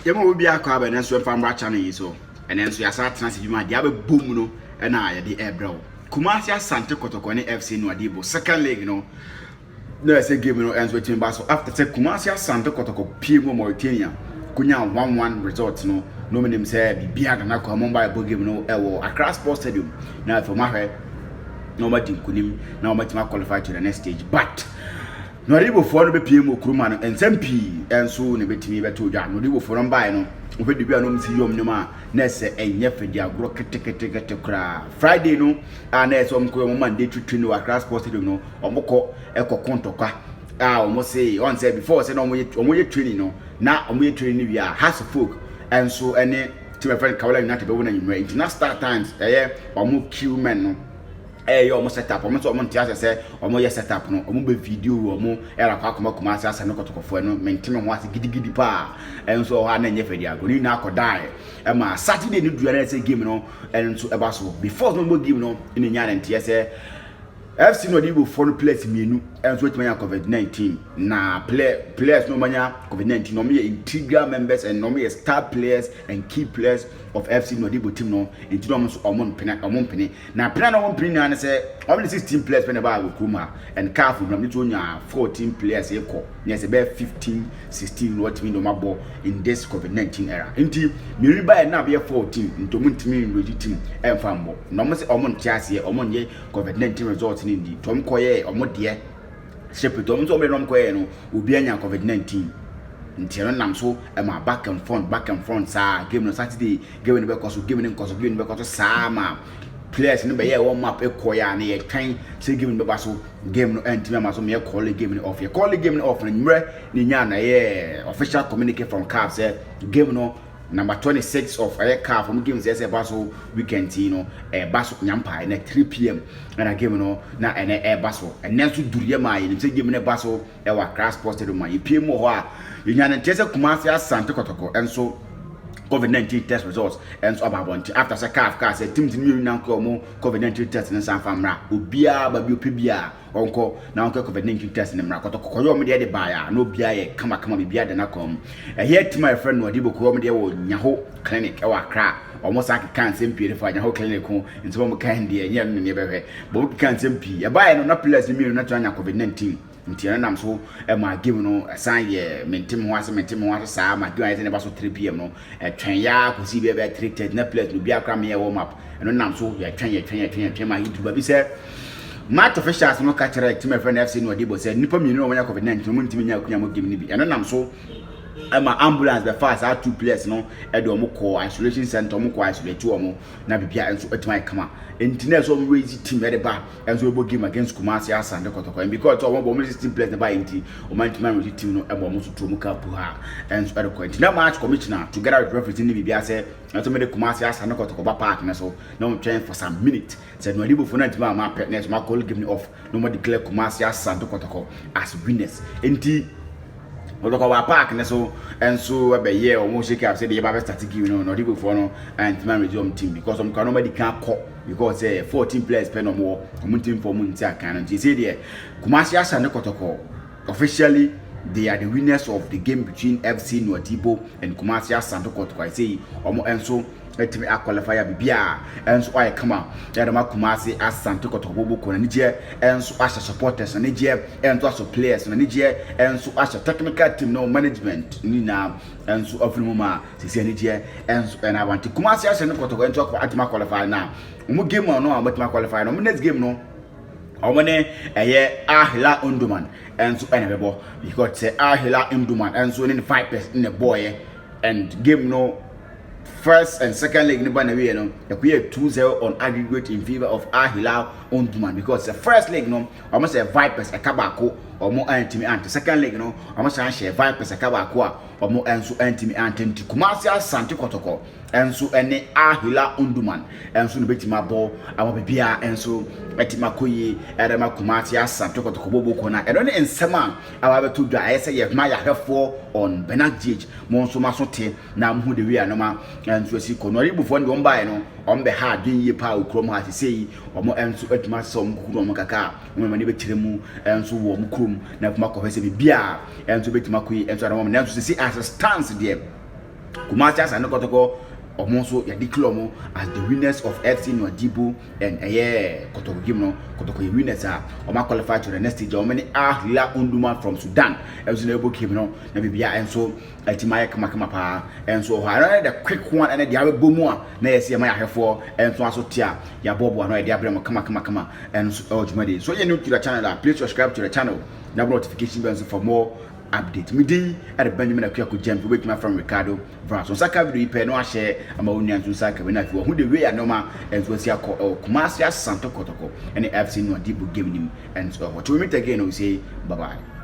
Yama will be a car and so from Rachani so, and then so you start transit my diabe boom no, and I the air bro. Kumasia Santa Kotokone FC no adibo second leg no. No say game no ends with Basso after say Kumasia Santa Kotoko Pimo Mauritania. Kunya 1-1 result no. No me say bibia na ko Mumbai bo game no ewo Accra Sports Stadium. Now for my no ma din kunim na o matima qualify to the next stage but no ribo for no be PM okruma no ensem pi enso ne betimi beto dwa no ribo for no bai no o fe dibia no msi yom nyoma na se enye fedi agro ketekete kra Friday no na so mko mo Monday to no Accra Sports Stadium no omko kontoka o say on say before say no mo training no na o mo training wi a has folk enso ene team friend Kawala United be wona nyimre international start times o mo kill men no almost set up, almost say, almost set up, no, almost video, almost era kuma asa no kotoko no, maintain what gidi pa, and so I never fedia, go na ko die. Saturday no do say game no, and so about so before no game no in the yan and say FC no dibo for players mienu and so it manya COVID-19 na players no manya COVID-19 no me integral members and no me star players and key players of FC no dibo team no into no so omon pene na pena no pene na say only 16 players pene ba go kuma and CAF no me to nya 14 players e ko na say be 15 16 what mean no mabo in this COVID-19 era nti me riba na be 14 into muntimi ready team em fambo no me say omon tiase omon ye COVID-19 results ndi tom koye omode shepe tom so me nom koye no obi anya COVID-19 nti no nam so ma back and front sa game no Saturday game no be koso game no be koso sa ma players no be ye warm up e koya na ye twan say game no be so game no enti ma so me call game no off ye call game no off na nwre ni nya na ye official communique from CAF say game no number 26 of CAF from games say Basso weekend Basso nyampa na 3 p.m. and a game no na Basso and then to duriye ma ye say game no Basso e wa Accra Sports Stadium ma ye PM ho a ye nya na tese Kumasi Asante Kotoko and so COVID-19 test results and so about after say CAF say team new na ko mo COVID-19 test na san famra obia ba bi opibia onko na onko COVID-19 test na mra kotoko koyo me de baya na obia ye kama bibia de na kom here to my friend no adibo ko me de wo nyaho clinic e wa Accra almost like cancer pie for nyaho clinic ko nti mo kan de nya no ne behwe bo cancer pie e baya no na plus me no tanya COVID-19 nti na nam so ma game no san ye mentem ho ase saa ma game ayete ne ba so 3 p.m. no twen ya ko si be 3:30 na place no bia kra me warm up no nam so ye twen ma YouTube bi se match officials no catch right team friend FC no Adibo say nipa mi no wanya COVID-19 mo ntimi nya akunya mo game ni bi no nam so ambulance the fast are 2 players no e do mo call isolation center mo call isolate mo na bibia enso etima kama entina so mo raise team e de ba enso ebo game against Kumasi Asante Kotoko because o mo 16 players na ba enti o man raise team no e bo mo so to mo kapu ha enso e de ko entina match commissioner together with referee ni bibia say enso me de Kumasi Asante Kotoko ba park na so na mo train for some minutes said no Adibo for na tima ma partners ma call give me off no mo declare Kumasi Asante Kotoko as winners enti Odoko wa park na so enso ebe ye o mo shake up say the ba start give no Adibo for no and man resume team because some can nobody can call because 14 players per no more team for mun tia kan no say there Kumasi Asante Kotoko officially they are the winners of the game between FC no Adibo and Kumasi Asante Kotoko I say omo enso etimi qualifier bibia enso ay kama yadama Kumasi Asante Kotoko bobo na nije enso asha supporters na nije enso asha players na nije enso asha technical team no management ni na enso ofinu ma sisi nije enso na want Kumasi Asante Kotoko enso kwa atima qualifier na mu game no atima qualifier no next game no omone eye Ahila Omdurman enso ene bebo because say Ahila Omdurman enso ni 5% in the boy and game no first and second leg no we no we 2-0 on aggregate in favor of Ahila Omdurman because the first leg no almost a Vipers a kabako or more anti second leg no almost a share Vipers a kabako or more enso anti Kumasi Asante Kotoko enso ene Ahila Omdurman enso no betima ball awabia enso betima koyi edema Kumasi Asante Kotoko bobo na edo ne ensema awabeto dwa ayese ye ma ya hwefo on Bernard Gage monso masote na mhu de wi anoma enso si ko no ribufo ndi ombae no ombe ha dwen ye pa okrom ha sei omo enso betima som kuro mo kaka mo mane betiremu enso wo mo krom na kuma ko hwese bibia enso betima koyi enso anoma na enso si as a stance there Kumasi Asante Kotoko omonso ya declare mo as the winners of FC Nwadibu and Kotoko game no Kotoko winners are oma qualify to the next stage. Many Ahla Unduma from Sudan Ezinebo game no na bibia enso Timaya kama pa enso ha the quick one and the abe bomu a na yesi ma yahefo enso aso tia ya bobo no e abrem kama enso ojumade. So you new to the channel, please subscribe to the channel, na notification bell for more update. Me din at Benjamin Akuyako James, we wait my friend Ricardo Vras. So Saka video pay no share ama union to Saka when if who the way I normal and so see Kumasi Asante Kotoko and the FC Nwadibu game him and so what we meet again we say bye bye.